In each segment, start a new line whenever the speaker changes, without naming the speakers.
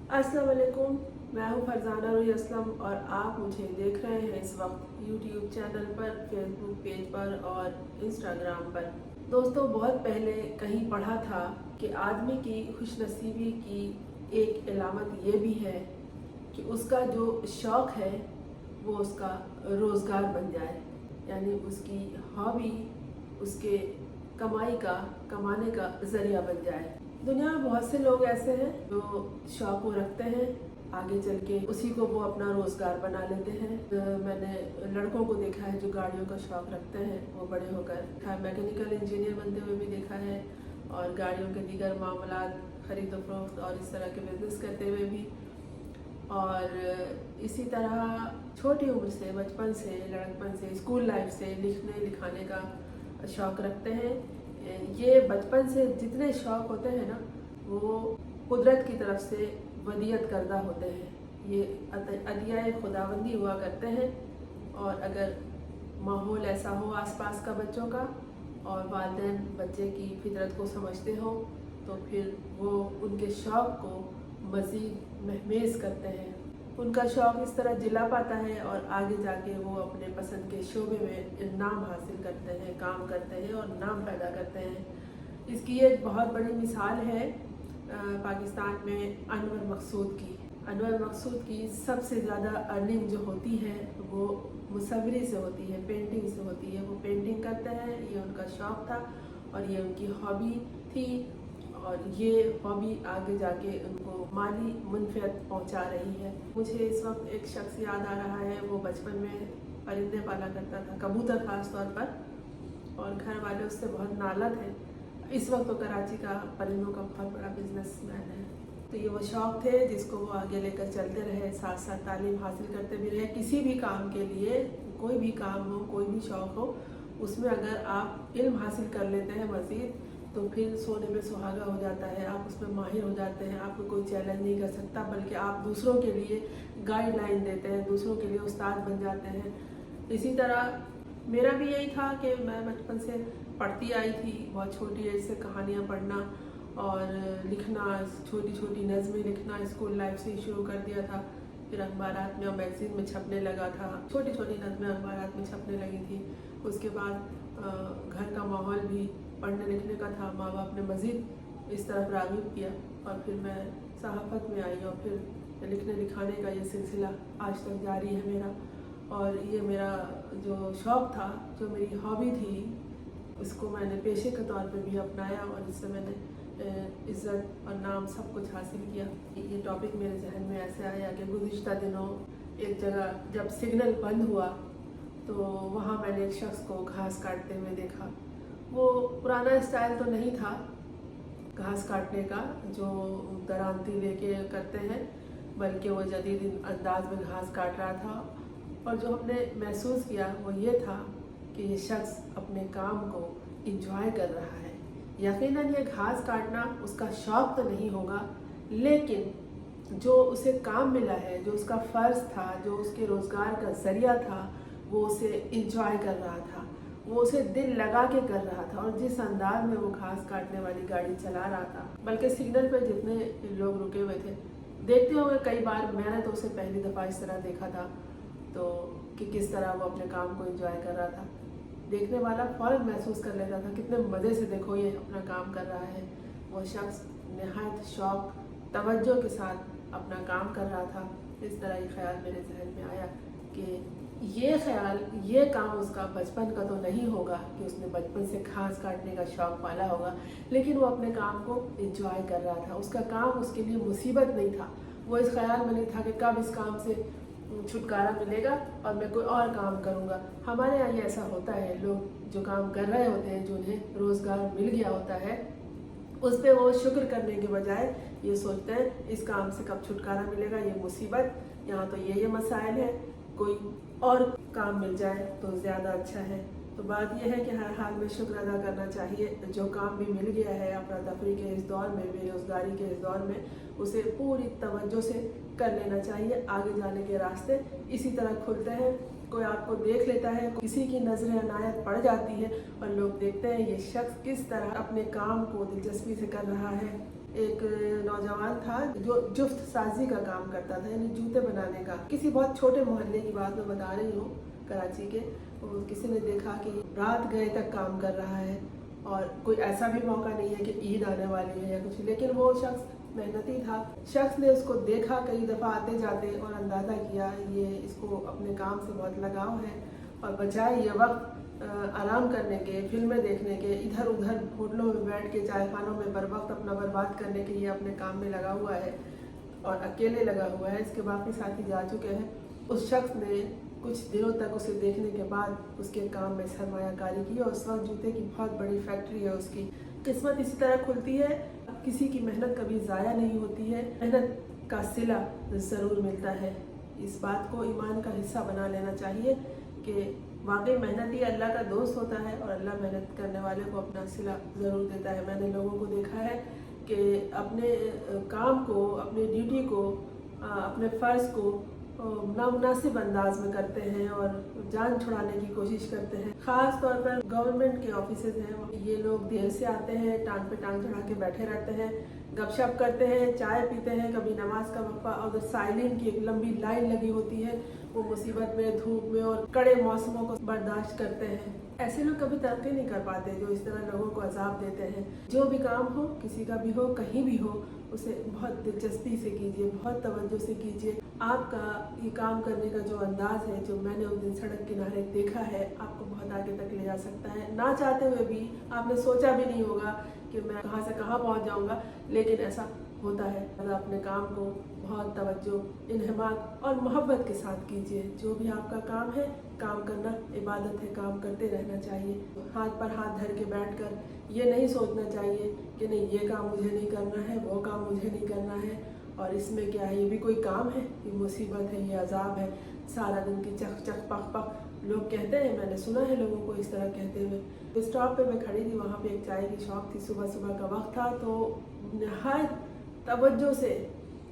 अस्सलाम वालेकुम। मैं हूँ फरजाना रूही असलम और आप मुझे देख रहे हैं इस वक्त यूट्यूब चैनल पर, फेसबुक पेज पर और इंस्टाग्राम पर। दोस्तों, बहुत पहले कहीं पढ़ा था कि आदमी की खुशनसीबी की एक अलामत ये भी है कि उसका जो शौक़ है वो उसका रोज़गार बन जाए, यानी उसकी हॉबी उसके कमाने का ज़रिया बन जाए। दुनिया में बहुत से लोग ऐसे हैं जो शौक वो रखते हैं, आगे चल के उसी को वो अपना रोज़गार बना लेते हैं। मैंने लड़कों को देखा है जो गाड़ियों का शौक रखते हैं, वो बड़े होकर मैकेनिकल इंजीनियर बनते हुए भी देखा है और गाड़ियों के दीगर मामलात खरीद फरोख्त और इस तरह के बिजनेस करते हुए भी। और इसी तरह छोटी उम्र से, बचपन से, लड़कपन से, स्कूल लाइफ से लिखने लिखाने का शौक़ रखते हैं। ये बचपन से जितने शौक़ होते हैं ना, वो कुदरत की तरफ से वदियत करदा होते हैं। ये अतिया खुदाबंदी हुआ करते हैं। और अगर माहौल ऐसा हो आसपास का बच्चों का और वालिदैन बच्चे की फितरत को समझते हो, तो फिर वो उनके शौक़ को मज़ीद महमेज़ करते हैं। उनका शौक़ इस तरह जिला पाता है और आगे जाके वो अपने पसंद के शोबे में नाम हासिल करते हैं, काम करते हैं और नाम पैदा करते हैं। इसकी एक बहुत बड़ी मिसाल है पाकिस्तान में अनवर मकसूद की। अनवर मकसूद की सबसे ज़्यादा अर्निंग जो होती है वो मुसव्वरी से होती है, पेंटिंग से होती है। वो पेंटिंग करते हैं, ये उनका शौक़ था और ये उनकी हॉबी थी और ये हॉबी आगे जाके उनको माली मुनफ़ियत पहुंचा रही है। मुझे इस वक्त एक शख्स याद आ रहा है, वो बचपन में परिंदे पाला करता था, कबूतर ख़ास तौर पर, और घर वाले उससे बहुत नालत हैं। इस वक्त तो कराची का परिंदों का बहुत बड़ा बिजनेसमैन है। तो ये वो शौक़ थे जिसको वो आगे लेकर चलते रहे, साथ साथ तालीम हासिल करते भी रहे। किसी भी काम के लिए, कोई भी काम हो, कोई भी शौक़ हो, उसमें अगर आप इल्म हासिल कर लेते हैं मज़ीद, तो फिर सोने में सुहागा हो जाता है। आप उसमें माहिर हो जाते हैं, आपको कोई चैलेंज नहीं कर सकता, बल्कि आप दूसरों के लिए गाइडलाइन देते हैं, दूसरों के लिए उस्ताद बन जाते हैं। इसी तरह मेरा भी यही था कि मैं बचपन से पढ़ती आई थी, बहुत छोटी एज से कहानियाँ पढ़ना और लिखना, छोटी छोटी नज़में लिखना स्कूल लाइफ से ही शुरू कर दिया था। फिर अखबारात में और मैगज़ीन में छपने लगा था, छोटी छोटी नज़में अखबारात में छपने लगी थी। उसके बाद घर का माहौल भी पढ़ने लिखने का था, माँ बाप ने मज़ीद इस तरफ राग़िब किया और फिर मैं सहाफ़त में आई और फिर लिखने लिखाने का ये सिलसिला आज तक जारी है मेरा। और ये मेरा जो शौक़ था, जो मेरी हॉबी थी, इसको मैंने पेशे के तौर पे भी अपनाया और इससे मैंने इज़्ज़त और नाम सब कुछ हासिल किया। ये टॉपिक मेरे जहन में ऐसे आया कि गुज़िश्ता दिनों एक जगह जब सिग्नल बंद हुआ तो वहाँ मैंने एक शख्स को घास काटते हुए देखा। वो पुराना स्टाइल तो नहीं था घास काटने का जो दरांती लेके करते हैं, बल्कि वो जदीद अंदाज में घास काट रहा था। और जो हमने महसूस किया वो ये था कि ये शख्स अपने काम को इंजॉय कर रहा है। यकीनन ये घास काटना उसका शौक़ तो नहीं होगा, लेकिन जो उसे काम मिला है, जो उसका फ़र्ज़ था, जो उसके रोज़गार का ज़रिया था, वो उसे इंजॉय कर रहा था, वो उसे दिल लगा के कर रहा था। और जिस अंदाज में वो घास काटने वाली गाड़ी चला रहा था, बल्कि सिग्नल पर जितने लोग रुके हुए थे, देखते होंगे कई बार, मैंने तो उसे पहली दफ़ा इस तरह देखा था, तो कि किस तरह वो अपने काम को एंजॉय कर रहा था। देखने वाला फ़ौरन महसूस कर लेता था कितने मज़े से देखो ये अपना काम कर रहा है। वो शख्स नहायत शौक़ तवज्जो के साथ अपना काम कर रहा था। इस तरह ये ख्याल मेरे जहन में आया कि ये काम उसका बचपन का तो नहीं होगा कि उसने बचपन से घास काटने का शौक़ पाला होगा, लेकिन वो अपने काम को एंजॉय कर रहा था। उसका काम उसके लिए मुसीबत नहीं था। वो इस ख्याल में नहीं था कि कब इस काम से छुटकारा मिलेगा और मैं कोई और काम करूँगा। हमारे यहाँ ये ऐसा होता है, लोग जो काम कर रहे होते हैं, जो उन्हें रोज़गार मिल गया होता है, उस पर वो शुक्र करने के बजाय ये सोचते हैं इस काम से कब छुटकारा मिलेगा, ये मुसीबत, यहाँ तो ये मसाइल है, कोई और काम मिल जाए तो ज़्यादा अच्छा है। तो बात यह है कि हर हाल में शुक्र अदा करना चाहिए। जो काम भी मिल गया है अफरा तफरी के इस दौर में, बेरोज़गारी के इस दौर में, उसे पूरी तवज्जो से कर लेना चाहिए। आगे जाने के रास्ते इसी तरह खुलते हैं। कोई आपको देख लेता है, किसी की नज़र अनायत पड़ जाती है और लोग देखते हैं ये शख्स किस तरह अपने काम को दिलचस्पी से कर रहा है। ایک नौजवान था जो जुफ्त साजी का काम करता था, यानी जूते बनाने का। किसी बहुत छोटे मोहल्ले की बात मैं बता रही हूँ, कराची के। तो किसी ने देखा कि रात गए तक काम कर रहा है और कोई ऐसा भी मौका नहीं है कि ईद आने वाली है या कुछ, लेकिन वो शख्स मेहनती था। शख्स ने उसको देखा कई दफ़ा आते जाते और अंदाज़ा किया ये इसको अपने काम से बहुत लगाव है, और बजाय ये वक्त आराम करने के, फिल्में देखने के, इधर उधर होटलों में बैठ के, चाय खानों में बर वक्त अपना बर्बाद करने के, ये अपने काम में लगा हुआ है और अकेले लगा हुआ है। इसके बाकी साथी जा चुके हैं। उस शख्स ने कुछ दिनों तक उसे देखने के बाद उसके काम में सरमायाकारी की और उस वक्त जूते की बहुत बड़ी फैक्ट्री है उसकी। किस्मत इसी तरह खुलती है, किसी की मेहनत कभी ज़ाया नहीं होती है, मेहनत का सिला ज़रूर मिलता है। इस बात को ईमान का हिस्सा बना लेना चाहिए कि वाकई मेहनती अल्लाह का दोस्त होता है और अल्लाह मेहनत करने वाले को अपना सिला ज़रूर देता है। मैंने लोगों को देखा है कि अपने काम को, अपनी ड्यूटी को, अपने फ़र्ज़ को नामुनासिब अंदाज में करते हैं और जान छुड़ाने की कोशिश करते हैं। ख़ास तौर पर गवर्नमेंट के ऑफिसेज हैं, ये लोग देर से आते हैं, टांग पे टांग चढ़ा के बैठे रहते हैं, गपशप करते हैं, चाय पीते हैं, कभी नमाज का वक्फा, और उधर साइलिन की एक लंबी लाइन लगी होती है। वो मुसीबत में, धूप में और कड़े मौसमों को बर्दाश्त करते हैं। ऐसे लोग कभी तरक्की नहीं कर पाते जो इस तरह लोगों को अजाब देते हैं। जो भी काम हो, किसी का भी हो, कहीं भी हो, उसे बहुत दिलचस्पी से कीजिए, बहुत तवज्जो से कीजिए। आपका ये काम करने का जो अंदाज है, जो मैंने उस दिन सड़क किनारे देखा है, आपको बहुत आगे तक ले जा सकता है। ना चाहते हुए भी आपने सोचा भी नहीं होगा कि मैं कहाँ से कहाँ पहुँच जाऊँगा, लेकिन ऐसा होता है। अपने काम को बहुत तवज्जो, इन्हिमाक और मोहब्बत के साथ कीजिए। जो भी आपका काम है, काम करना इबादत है, काम करते रहना चाहिए। हाथ पर हाथ धर के बैठकर ये नहीं सोचना चाहिए कि नहीं ये काम मुझे नहीं करना है, वो काम मुझे नहीं करना है, और इसमें क्या है, ये भी कोई काम है, ये मुसीबत है, ये अजाब है, सारा दिन की चक चक पक पक। लोग कहते हैं, मैंने सुना है लोगों को इस तरह कहते हुए। स्टॉप पे मैं खड़ी थी, वहाँ पे एक चाय की शॉप थी, सुबह सुबह का वक्त था, तो नहायत तवज्जो से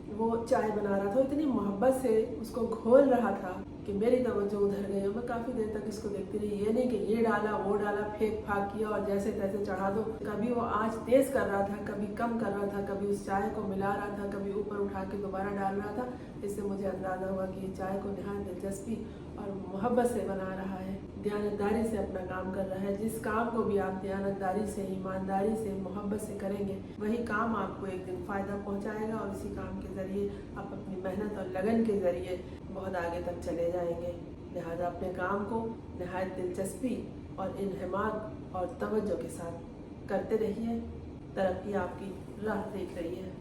वो चाय बना रहा था, इतनी मोहब्बत से उसको घोल रहा था कि मेरी तवज्जो उधर गई और मैं काफ़ी देर तक इसको देखती रही। ये नहीं कि ये डाला, वो डाला, फेंक फाक किया और जैसे तैसे चढ़ा दो। कभी वो आंच तेज़ कर रहा था, कभी कम कर रहा था, कभी उस चाय को मिला रहा था, कभी ऊपर उठा के दोबारा डाल रहा था। इससे मुझे अंदाज़ा हुआ कि ये चाय को निहायत दिलचस्पी और मोहब्बत से बना रहा है, दयानतदारी से अपना काम कर रहा है। जिस काम को भी आप दयानतदारी से, ईमानदारी से, मोहब्बत से करेंगे, वही काम आपको एक दिन फ़ायदा पहुंचाएगा और इसी काम के ज़रिए आप अपनी मेहनत और लगन के ज़रिए बहुत आगे तक चले जाएंगे। लिहाजा अपने काम को नहायत दिलचस्पी और इन्हिमाक और तवज्जो के साथ करते रहिए। तरक्की आपकी राह देख रही है।